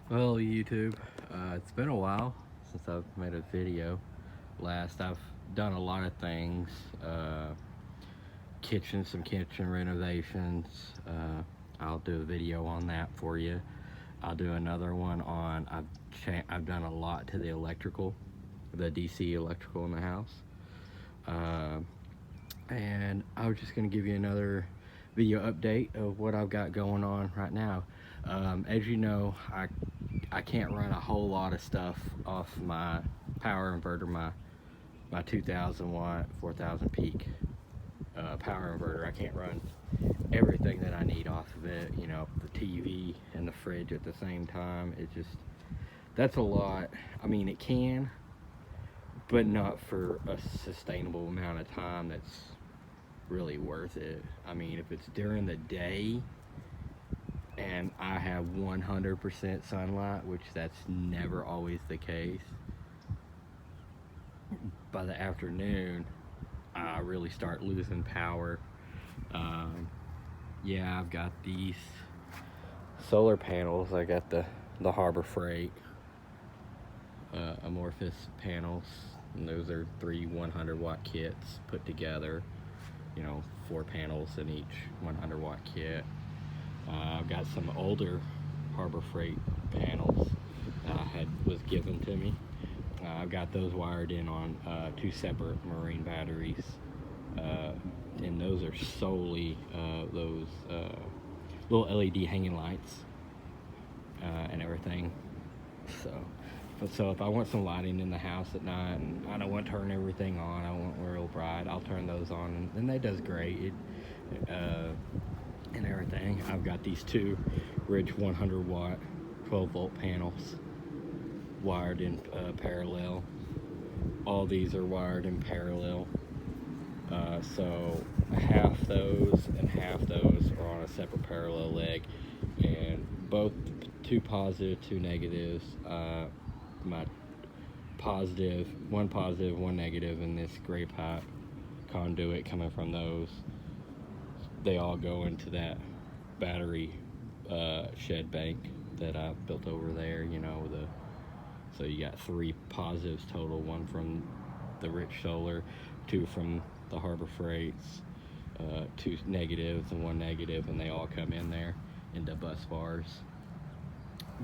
Well, YouTube, it's been a while since I've made a video. Last, I've done a lot of things. Some kitchen renovations. I'll do a video on that for you. I'll do another one on. I've done a lot to the electrical, the DC electrical in the house. Uh, and I was just gonna give you another video update of what I've got going on right now. As you know, I can't run a whole lot of stuff off my power inverter, my 2000 watt 4000 peak power inverter. I can't run everything that I need off of it, you know, the TV and the fridge at the same time. That's a lot. I mean, it can, but not for a sustainable amount of time that's really worth it. I mean, if it's during the day and I have 100% sunlight, which that's never always the case, by the afternoon I really start losing power. um, yeah, I've got these solar panels. I got the Harbor Freight amorphous panels, and those are three 100-watt kits put together, you know, 4 panels in each 100-watt kit. I've got some older Harbor Freight panels that was given to me. I've got those wired in on 2 separate marine batteries, and those are solely those little LED hanging lights and everything. So if I want some lighting in the house at night and I don't want to turn everything on, I want real bright, I'll turn those on, and that does great. And everything. I've got these two Ridge 100-watt 12-volt panels wired in parallel. All these are wired in parallel. So half those and half those are on a separate parallel leg, and both two positive, two negatives. My one positive, one negative, and this gray pipe conduit coming from those, they all go into that battery shed bank that I built over there. You know, so you got 3 positives total: one from the Rich Solar, 2 from the Harbor Freights, 2 negatives and 1 negative, and they all come in there into bus bars.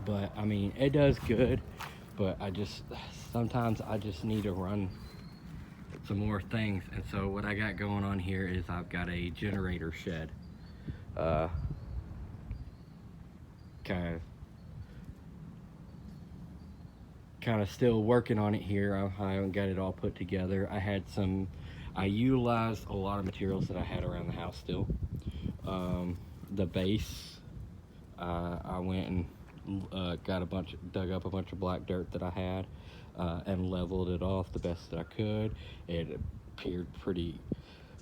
But I mean, it does good, but sometimes I just need to run some more things. And so what I got going on here is I've got a generator shed, kind of still working on it here. I haven't got it all put together. I utilized a lot of materials that I had around the house still. The base, I went and dug up a bunch of black dirt that I had, and leveled it off the best that I could. It appeared pretty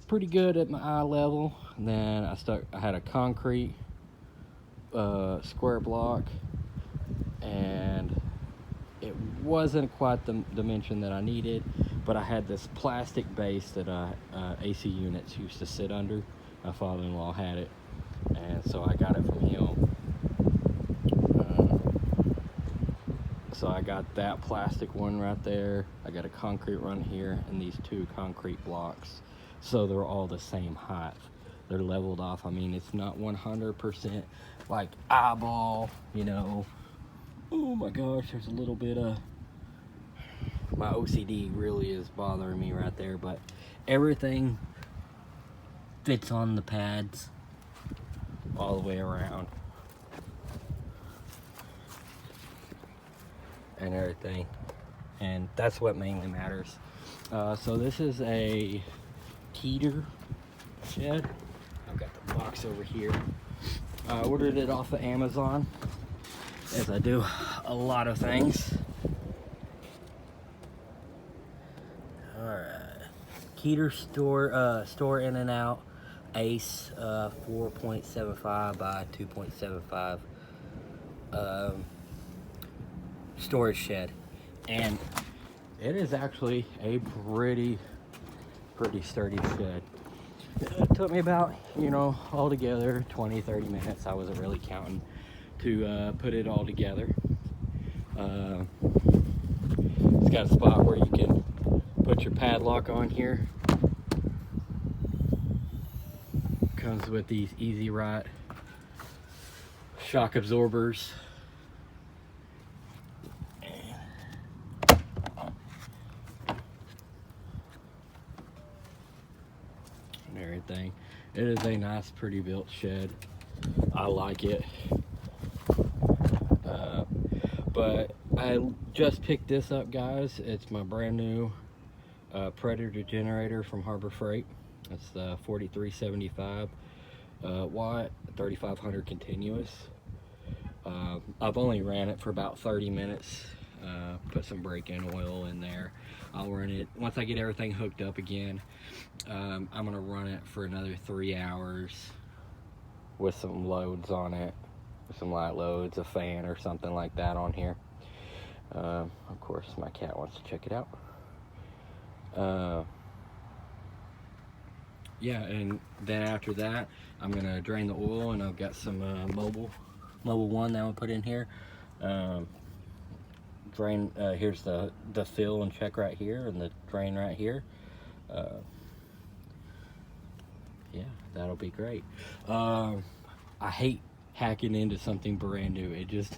good at my eye level. And then I had a concrete square block, and it wasn't quite the dimension that I needed, but I had this plastic base that AC units used to sit under. My father-in-law had it, and so I got it from him. So I got that plastic one right there. I got a concrete one here, and these 2 concrete blocks. So they're all the same height. They're leveled off. I mean, it's not 100% like eyeball, you know. Oh my gosh, there's a little bit of, my OCD really is bothering me right there, but everything fits on the pads all the way around and everything, and that's what mainly matters. So this is a Keeter shed. I've got the box over here. I ordered it off of Amazon, as I do a lot of things. Alright, Keeter store in and out, Ace, 4.75 by 2.75 storage shed, and it is actually a pretty sturdy shed. It took me about, you know, altogether 20-30 minutes. I wasn't really counting to put it all together. It's got a spot where you can put your padlock on here. Comes with these Easy Right shock absorbers. And everything. It is a nice, pretty built shed. I like it. But I just picked this up, guys. It's my brand new Predator generator from Harbor Freight. It's the 4375 watt, 3500 continuous. I've only ran it for about 30 minutes. Put some break-in oil in there. I'll run it once I get everything hooked up again. I'm gonna run it for another 3 hours with some loads on it, some light loads, a fan or something like that on here. Of course, my cat wants to check it out. Yeah, and then after that, I'm gonna drain the oil, and I've got some Mobil 1 that I'm gonna put in here. Drain. Here's the fill and check right here, and the drain right here. Yeah, that'll be great. I hate hacking into something brand new. It just,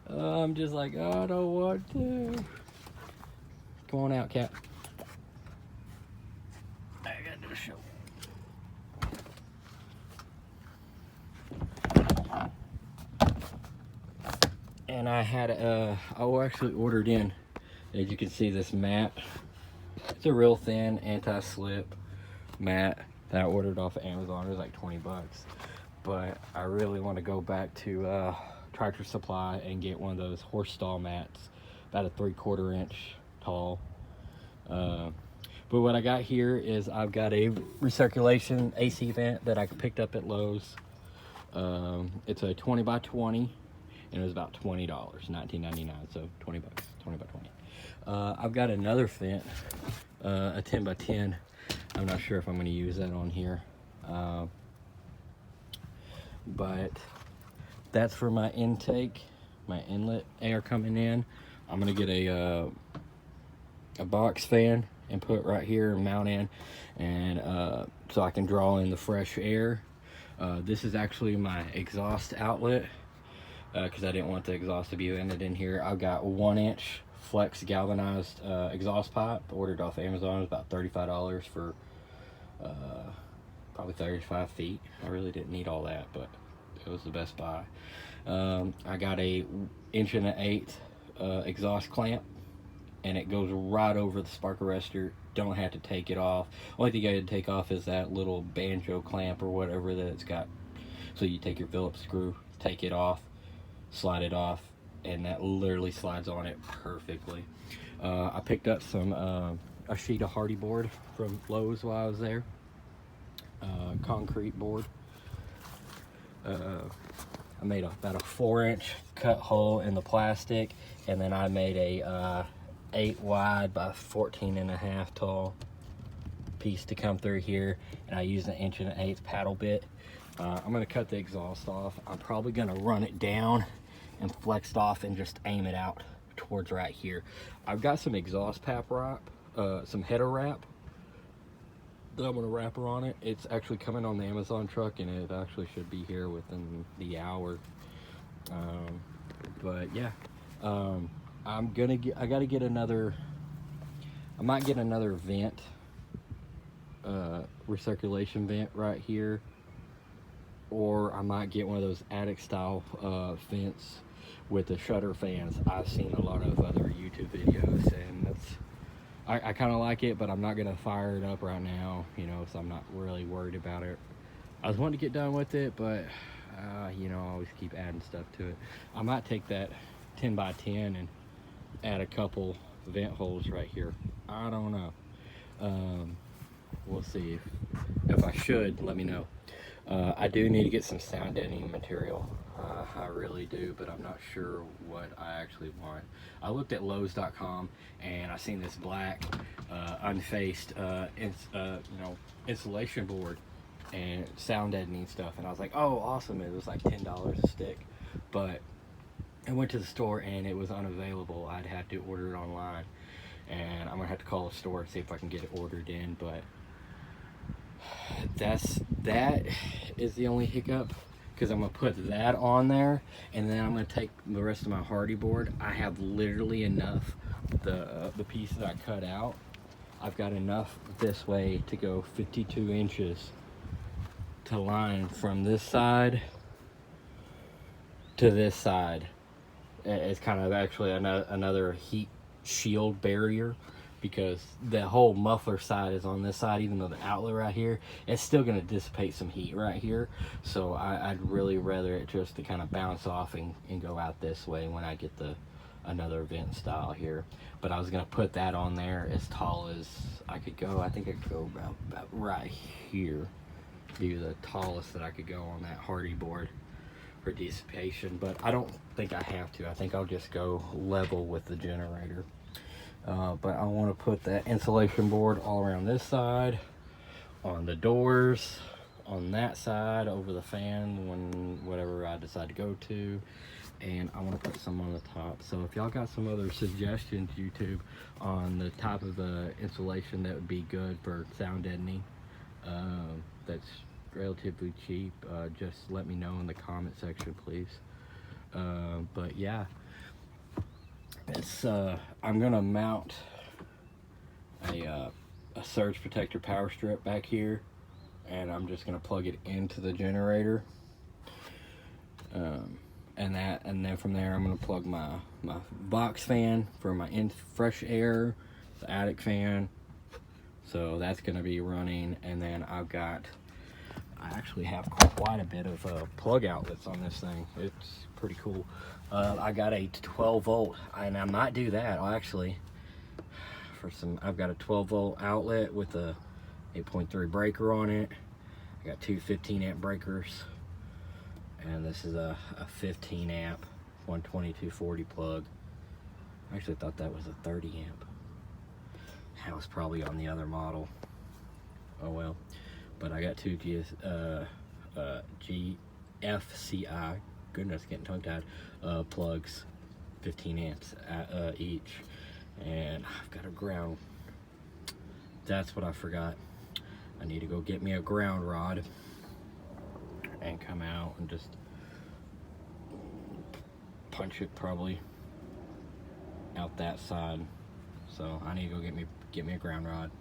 I'm just like, oh, I don't want to. Come on out, cat. I got to show. And I had, I actually ordered in, as you can see, this mat. It's a real thin anti-slip mat that I ordered off of Amazon. It was like 20 bucks. But I really want to go back to Tractor Supply and get one of those horse stall mats, about a 3/4 inch tall. But what I got here is I've got a recirculation AC vent that I picked up at Lowe's. It's a 20 by 20, and it was about $20, $19.99, so 20 bucks, 20 by 20. I've got another vent, a 10 by 10. I'm not sure if I'm going to use that on here. But that's for my intake, my inlet air coming in. I'm going to get a box fan and put right here and mount in, and so I can draw in the fresh air. This is actually my exhaust outlet, because I didn't want the exhaust to be vented in here. I've got 1-inch flex galvanized exhaust pipe, ordered off Amazon. It was about $35 for probably 35 feet. I really didn't need all that, but it was the best buy. I got a 1 1/8 exhaust clamp, and it goes right over the spark arrestor. Don't have to take it off. Only thing I had to take off is that little banjo clamp or whatever that it's got. So you take your Phillips screw, take it off, slide it off, and that literally slides on it perfectly. I picked up some a sheet of hardy board from Lowe's while I was there. Concrete board. I made about a 4-inch cut hole in the plastic, and then I made a 8 wide by 14.5 tall piece to come through here, and I used an 1 1/8 paddle bit. I'm gonna cut the exhaust off. I'm probably gonna run it down and flex it off and just aim it out towards right here. I've got some exhaust pipe wrap, some header wrap that I'm gonna wrap on it. It's actually coming on the Amazon truck, and it actually should be here within the hour. But yeah, I gotta get another, I might get another vent, recirculation vent right here, or I might get one of those attic style vents with the shutter fans. I've seen a lot of other YouTube videos, and that's, I kind of like it, but I'm not gonna fire it up right now, you know, so I'm not really worried about it. I was wanting to get done with it, but you know, I always keep adding stuff to it. I might take that 10 by 10 and add a couple vent holes right here. I don't know. We'll see. If I should, let me know. I do need to get some sound deadening material. I really do, but I'm not sure what I actually want. I looked at Lowe's.com, and I seen this black unfaced insulation board and sound deadening stuff, and I was like, oh, awesome. It was like $10 a stick, but I went to the store and it was unavailable. I'd have to order it online, and I'm gonna have to call the store and see if I can get it ordered in. But that is the only hiccup, because I'm gonna put that on there, and then I'm gonna take the rest of my hardy board. I have literally enough, the piece that I cut out, I've got enough this way to go 52 inches to line from this side to this side. It's kind of actually another heat shield barrier, because the whole muffler side is on this side. Even though the outlet right here, it's still going to dissipate some heat right here. So I'd really rather it just to kind of bounce off and go out this way when I get another vent style here. But I was going to put that on there as tall as I could go. I think I could go about right here, be the tallest that I could go on that hardy board for dissipation. But I don't think I have to. I think I'll just go level with the generator. But I want to put that insulation board all around this side, on the doors, on that side, over the fan, whatever I decide to go to, and I want to put some on the top. So if y'all got some other suggestions, YouTube, on the type of insulation that would be good for sound deadening, that's relatively cheap, just let me know in the comment section, please. But yeah, it's I'm gonna mount a surge protector power strip back here, and I'm just gonna plug it into the generator, and then from there I'm gonna plug my box fan for my fresh air, the attic fan, so that's gonna be running. And then I actually have quite a bit of plug outlets on this thing. It's pretty cool. I got a 12 volt, and I might do that. I've got a 12 volt outlet with a 8.3 breaker on it. I got two 15 amp breakers, and this is a 15 amp 12240 plug. I actually thought that was a 30 amp. That was probably on the other model. Oh well. But I got two GFCI, goodness, getting tongue tied, plugs, 15 amps each. And I've got a ground. That's what I forgot. I need to go get me a ground rod and come out and just punch it probably out that side. So I need to go get me a ground rod.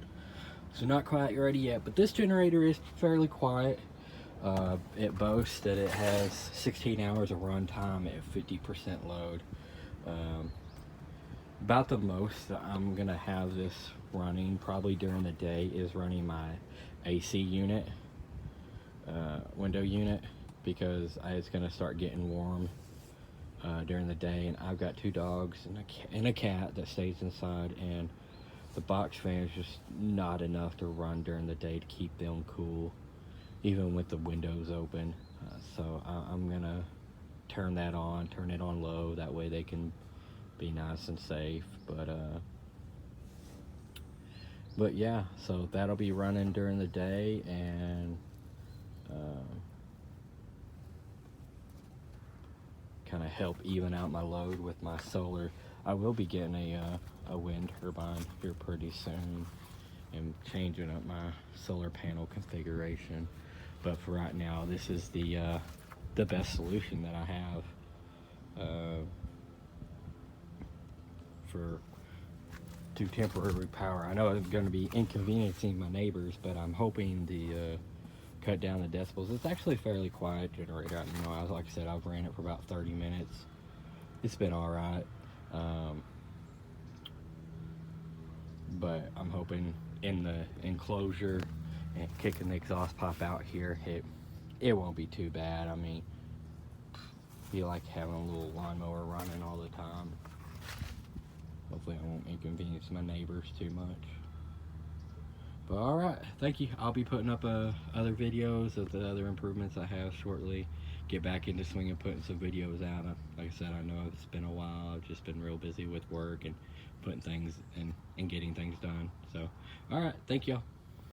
So not quite ready yet, but this generator is fairly quiet. It boasts that it has 16 hours of run time at 50% load. About the most that I'm gonna have this running probably during the day is running my AC unit, window unit, because it's gonna start getting warm during the day, and I've got two dogs and a cat that stays inside, and the box fan is just not enough to run during the day to keep them cool, even with the windows open. So I'm gonna turn it on low, that way they can be nice and safe. But yeah, so that'll be running during the day, and kind of help even out my load with my solar. I will be getting a wind turbine here pretty soon and changing up my solar panel configuration. But for right now, this is the best solution that I have to temporary power. I know I'm going to be inconveniencing my neighbors, but I'm hoping to cut down the decibels. It's actually a fairly quiet generator. You know, like I said, I've ran it for about 30 minutes. It's been all right. But I'm hoping in the enclosure and kicking the exhaust pipe out here, it won't be too bad. I mean, feel like having a little lawnmower running all the time. Hopefully I won't inconvenience my neighbors too much. But alright, thank you. I'll be putting up other videos of the other improvements I have shortly. Get back into swing and putting some videos out. Like I said, I know it's been a while. I've just been real busy with work and putting things and getting things done. So, alright, thank y'all.